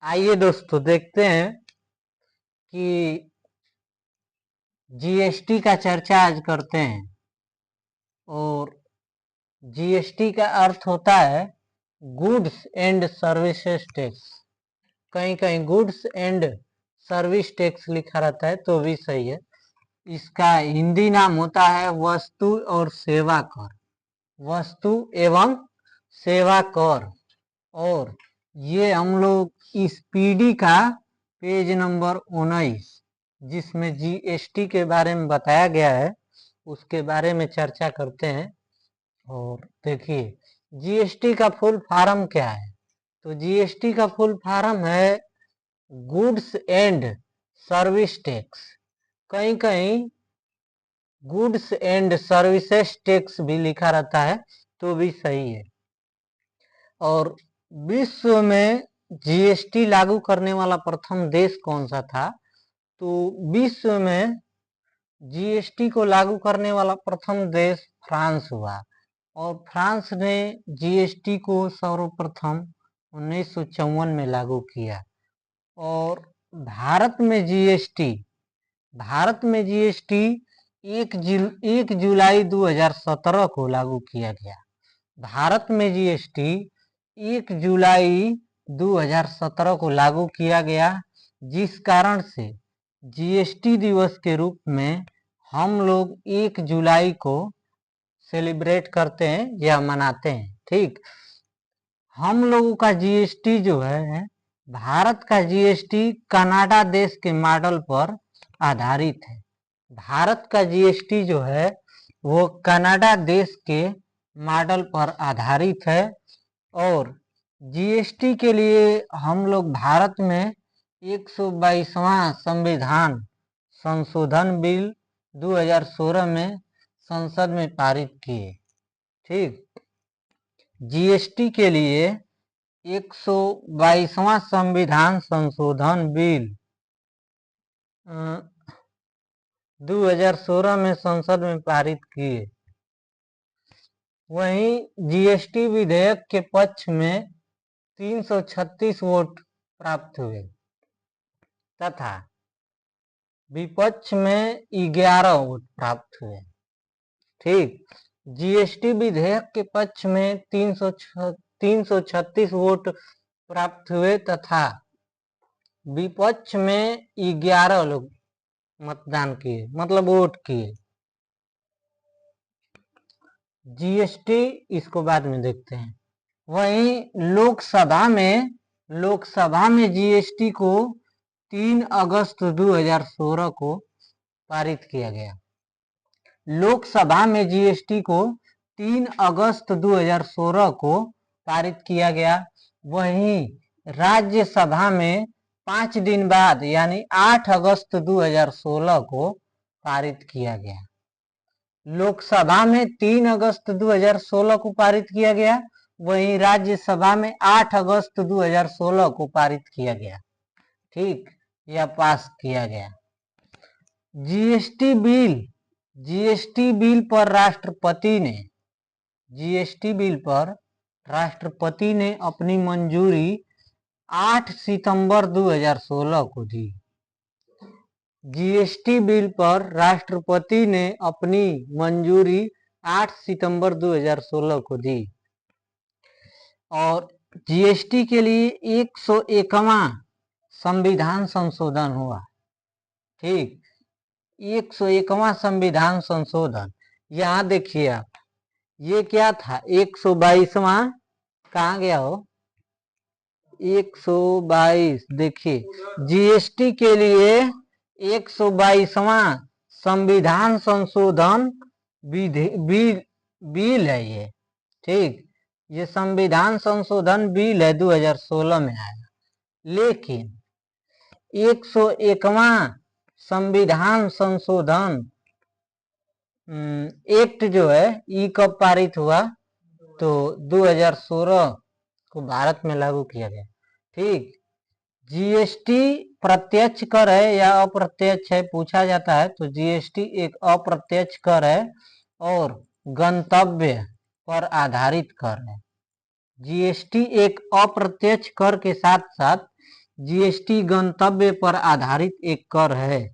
आइए दोस्तों देखते हैं कि जीएसटी का चर्चा आज करते हैं। और जीएसटी का अर्थ होता है गुड्स एंड सर्विसेज टैक्स। कहीं कहीं गुड्स एंड सर्विस टैक्स लिखा रहता है तो भी सही है। इसका हिंदी नाम होता है वस्तु और सेवा कर, वस्तु एवं सेवा कर। और ये हम लोग इस पीडी का पेज नंबर 19 जिसमें जीएसटी के बारे में बताया गया है उसके बारे में चर्चा करते हैं। और देखिए जीएसटी का फुल फॉर्म क्या है। तो जीएसटी का फुल फॉर्म है गुड्स एंड सर्विस टैक्स। कहीं कहीं गुड्स एंड सर्विसेज टैक्स भी लिखा रहता है तो भी सही है। और विश्व में जीएसटी लागू करने वाला प्रथम देश कौन सा था? तो विश्व में जीएसटी को लागू करने वाला प्रथम देश फ्रांस हुआ। और फ्रांस ने जीएसटी को सर्वप्रथम 1954 में लागू किया। और भारत में जीएसटी 1 जुलाई 2017 को लागू किया गया। भारत में जीएसटी 1 जुलाई 2017 को लागू किया गया, जिस कारण से जीएसटी दिवस के रूप में हम लोग 1 जुलाई को सेलिब्रेट करते हैं या मनाते हैं। ठीक, हम लोगों का जीएसटी जो है, भारत का जीएसटी कनाडा देश के मॉडल पर आधारित है। भारत का जीएसटी जो है वो कनाडा देश के मॉडल पर आधारित है। और जीएसटी के लिए हम लोग भारत में 122वां संविधान संशोधन बिल 2016 में संसद में पारित किए। ठीक, जीएसटी के लिए 122वां संविधान संशोधन बिल 2016 में संसद में पारित किए। वहीं जीएसटी विधेयक के पक्ष में 336 वोट प्राप्त हुए तथा विपक्ष में 11 वोट प्राप्त हुए। ठीक, जीएसटी विधेयक के पक्ष में 336 वोट प्राप्त हुए तथा विपक्ष में 11 लोग मतदान किए, मतलब वोट किए। जीएसटी इसको बाद में देखते हैं। वहीं लोकसभा में जीएसटी को 3 अगस्त 2016 को पारित किया गया। लोकसभा में जीएसटी को 3 अगस्त 2016 को पारित किया गया। वहीं राज्यसभा में 5 दिन बाद यानी 8 अगस्त 2016 को पारित किया गया। लोकसभा में 3 अगस्त 2016 को पारित किया गया, वहीं राज्यसभा में 8 अगस्त 2016 को पारित किया गया। ठीक, या पास किया गया। जीएसटी बिल पर राष्ट्रपति ने अपनी मंजूरी 8 सितंबर 2016 को दी। जीएसटी बिल पर राष्ट्रपति ने अपनी मंजूरी 8 सितंबर 2016 को दी। और जीएसटी के लिए 101वां संविधान संशोधन हुआ। ठीक, 101वां संविधान संशोधन। यहाँ देखिए आप, ये क्या था 122वां, कहाँ गया हो 122। देखिए जीएसटी के लिए 122वां संविधान संशोधन बिल है ये। ठीक, ये संविधान संशोधन बिल है, 2016 में आया। लेकिन 101वां संविधान संशोधन एक्ट जो है ये कब पारित हुआ? तो 2016 को भारत में लागू किया गया। ठीक, जीएसटी प्रत्यक्ष कर है या अप्रत्यक्ष है पूछा जाता है, तो जीएसटी एक अप्रत्यक्ष कर है और गंतव्य पर आधारित कर है। जीएसटी एक अप्रत्यक्ष कर के साथ साथ जीएसटी गंतव्य पर आधारित एक कर है।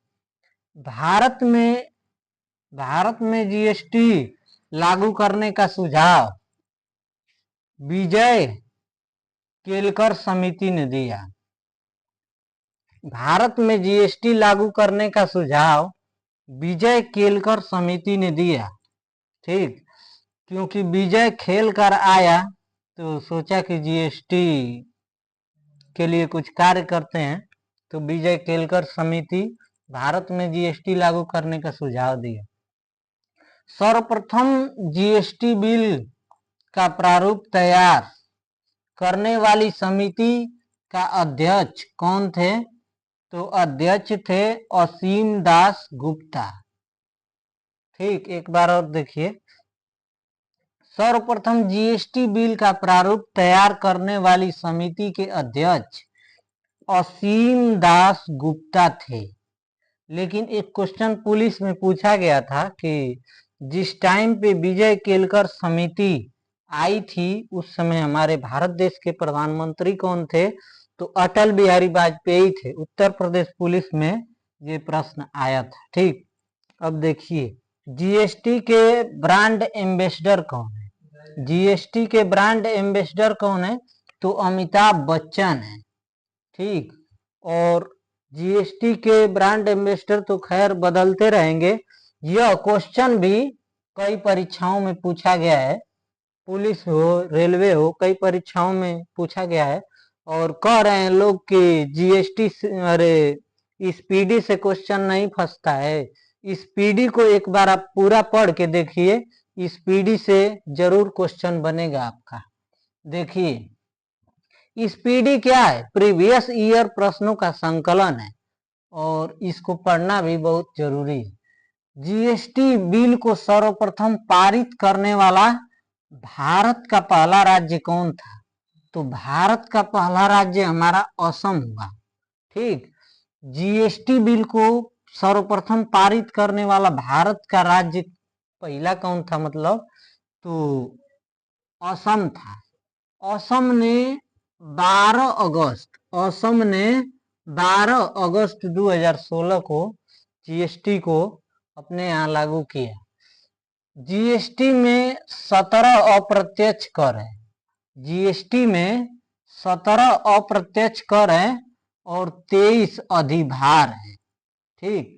भारत में जीएसटी लागू करने का सुझाव विजय केलकर समिति ने दिया। भारत में जीएसटी लागू करने का सुझाव विजय केलकर समिति ने दिया। ठीक, क्योंकि विजय खेल कर आया तो सोचा कि जीएसटी के लिए कुछ कार्य करते हैं, तो विजय केलकर समिति भारत में जीएसटी लागू करने का सुझाव दिया। सर्वप्रथम जीएसटी बिल का प्रारूप तैयार करने वाली समिति का अध्यक्ष कौन थे? तो अध्यक्ष थे असीम दास गुप्ता। ठीक, एक बार और देखिए, सर्वप्रथम जीएसटी बिल का प्रारूप तैयार करने वाली समिति के अध्यक्ष असीम दास गुप्ता थे। लेकिन एक क्वेश्चन पुलिस में पूछा गया था कि जिस टाइम पे विजय केलकर समिति आई थी उस समय हमारे भारत देश के प्रधानमंत्री कौन थे? तो अटल बिहारी वाजपेयी थे। उत्तर प्रदेश पुलिस में ये प्रश्न आया था। ठीक, अब देखिए जीएसटी के ब्रांड एम्बेसडर कौन है? जीएसटी के ब्रांड एम्बेसडर कौन है? तो अमिताभ बच्चन है। ठीक, और जीएसटी के ब्रांड एम्बेसडर तो खैर बदलते रहेंगे। यह क्वेश्चन भी कई परीक्षाओं में पूछा गया है, पुलिस हो रेलवे हो, कई परीक्षाओं में पूछा गया है। और कह रहे हैं लोग कि जीएसटी अरे स्पीडी से क्वेश्चन नहीं फंसता है। स्पीडी को एक बार आप पूरा पढ़ के देखिए, स्पीडी से जरूर क्वेश्चन बनेगा आपका। देखिए स्पीडी क्या है? प्रीवियस ईयर प्रश्नों का संकलन है और इसको पढ़ना भी बहुत जरूरी है। जीएसटी बिल को सर्वप्रथम पारित करने वाला भारत का पहला राज्य कौन था? तो भारत का पहला राज्य हमारा असम हुआ। ठीक, जीएसटी बिल को सर्वप्रथम पारित करने वाला भारत का राज्य पहला कौन था? मतलब तो असम था। असम ने 12 अगस्त 2016 को जीएसटी को अपने यहाँ लागू किया। जीएसटी में 17 अप्रत्यक्ष कर है। जीएसटी में 17 अप्रत्यक्ष कर है और 23 अधिभार है। ठीक,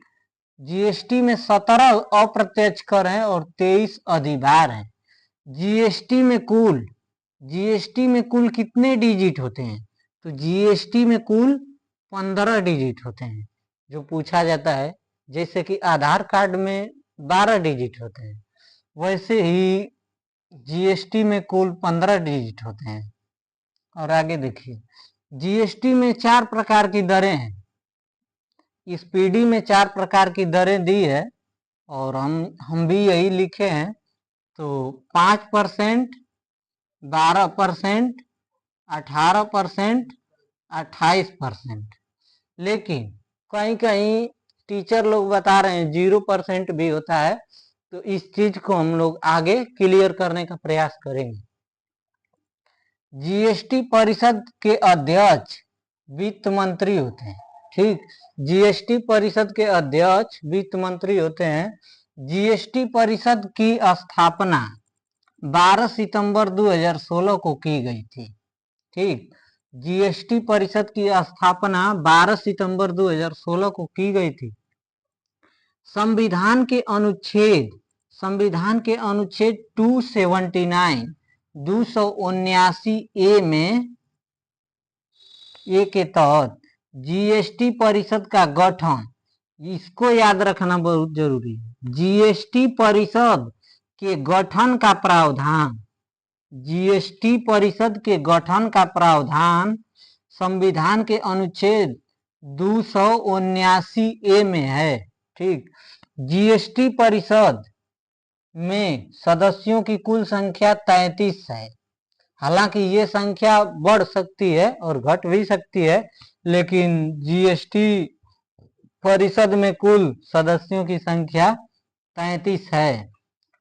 जीएसटी में 17 अप्रत्यक्ष कर है और 23 अधिभार है। जीएसटी में कुल कितने डिजिट होते हैं? तो जीएसटी में कुल 15 डिजिट होते हैं। जो पूछा जाता है, जैसे कि आधार कार्ड में 12 डिजिट होते हैं, वैसे ही जीएसटी में कुल 15 डिजिट होते हैं। और आगे देखिए, जीएसटी में 4 प्रकार की दरें हैं। स्पीडी में 4 प्रकार की दरें दी है और हम भी यही लिखे हैं। तो 5%, 12%, 18%, 28%। लेकिन कहीं कहीं टीचर लोग बता रहे हैं 0% भी होता है, तो इस चीज को हम लोग आगे क्लियर करने का प्रयास करेंगे। जीएसटी परिषद के अध्यक्ष वित्त मंत्री होते हैं। ठीक, जीएसटी परिषद के अध्यक्ष वित्त मंत्री होते हैं। जीएसटी परिषद की स्थापना 12 सितंबर 2016 को की गई थी। ठीक, जीएसटी परिषद की स्थापना 12 सितंबर 2016 को की गई थी। संविधान के अनुच्छेद 279 ए में ए के तहत जीएसटी परिषद का गठन, इसको याद रखना बहुत जरूरी है। जीएसटी परिषद के गठन का प्रावधान, जीएसटी परिषद के गठन का प्रावधान संविधान के अनुच्छेद 279 ए में है। ठीक, जीएसटी परिषद में सदस्यों की कुल संख्या 33 है। हालांकि ये संख्या बढ़ सकती है और घट भी सकती है, लेकिन जीएसटी परिषद में कुल सदस्यों की संख्या 33 है।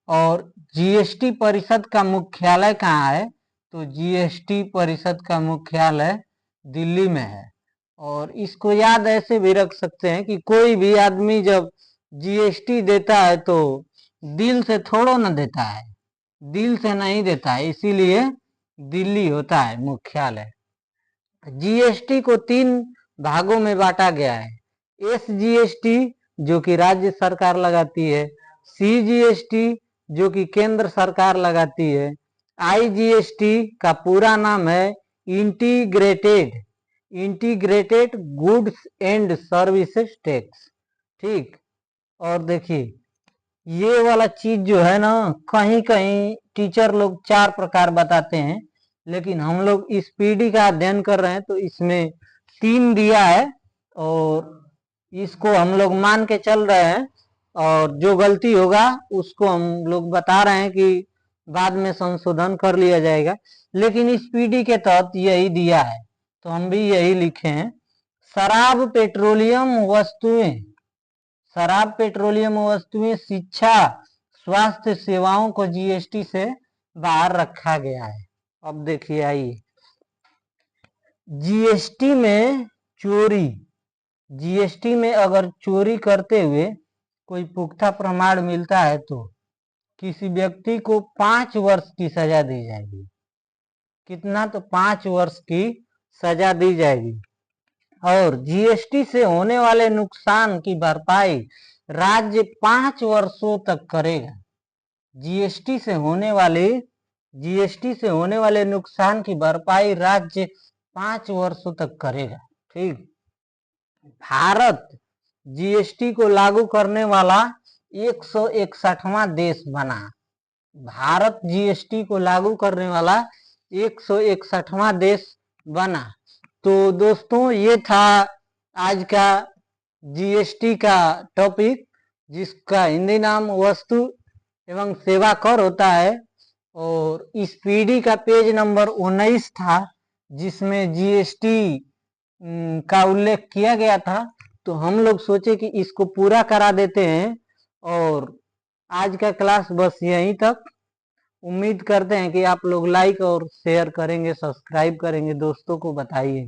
और जीएसटी परिषद का मुख्यालय कहाँ है? तो जीएसटी परिषद का मुख्यालय दिल्ली में है। और इसको याद ऐसे भी रख सकते हैं कि कोई भी आदमी जब जीएसटी देता है तो दिल से थोड़ो ना देता है, दिल से नहीं देता है, इसीलिए दिल्ली होता है मुख्यालय। जीएसटी को 3 भागों में बांटा गया है। एसजीएसटी जो कि राज्य सरकार लगाती है, सीजीएसटी जो कि केंद्र सरकार लगाती है, आईजीएसटी का पूरा नाम है integrated goods and services tax. ठीक, और देखिए ये वाला चीज जो है ना, कहीं कहीं टीचर लोग 4 प्रकार बताते हैं, लेकिन हम लोग इस पीडी का अध्ययन कर रहे हैं तो इसमें 3 दिया है और इसको हम लोग मान के चल रहे हैं, और जो गलती होगा उसको हम लोग बता रहे हैं कि बाद में संशोधन कर लिया जाएगा, लेकिन इस पीडी के तहत यही दिया है तो हम भी यही लिखे हैं। शराब पेट्रोलियम वस्तुएं, शिक्षा, स्वास्थ्य सेवाओं को जीएसटी से बाहर रखा गया है। अब देखिए आइए, जीएसटी में अगर चोरी करते हुए कोई पुख्ता प्रमाण मिलता है तो किसी व्यक्ति को 5 वर्ष की सजा दी जाएगी। कितना? तो 5 वर्ष की सजा दी जाएगी। और जीएसटी से होने वाले नुकसान की भरपाई राज्य 5 वर्षों तक करेगा। जीएसटी से होने वाले नुकसान की भरपाई राज्य 5 वर्षों तक करेगा। ठीक, भारत जीएसटी को लागू करने वाला 161वां देश बना। भारत जीएसटी को लागू करने वाला 161वां देश बना। तो दोस्तों ये था आज का जीएसटी का टॉपिक, जिसका हिंदी नाम वस्तु एवं सेवा कर होता है, और इस पीडी का पेज नंबर 19 था जिसमें जीएसटी का उल्लेख किया गया था। तो हम लोग सोचे कि इसको पूरा करा देते हैं, और आज का क्लास बस यहीं तक। उम्मीद करते हैं कि आप लोग लाइक और शेयर करेंगे, सब्सक्राइब करेंगे, दोस्तों को बताइए।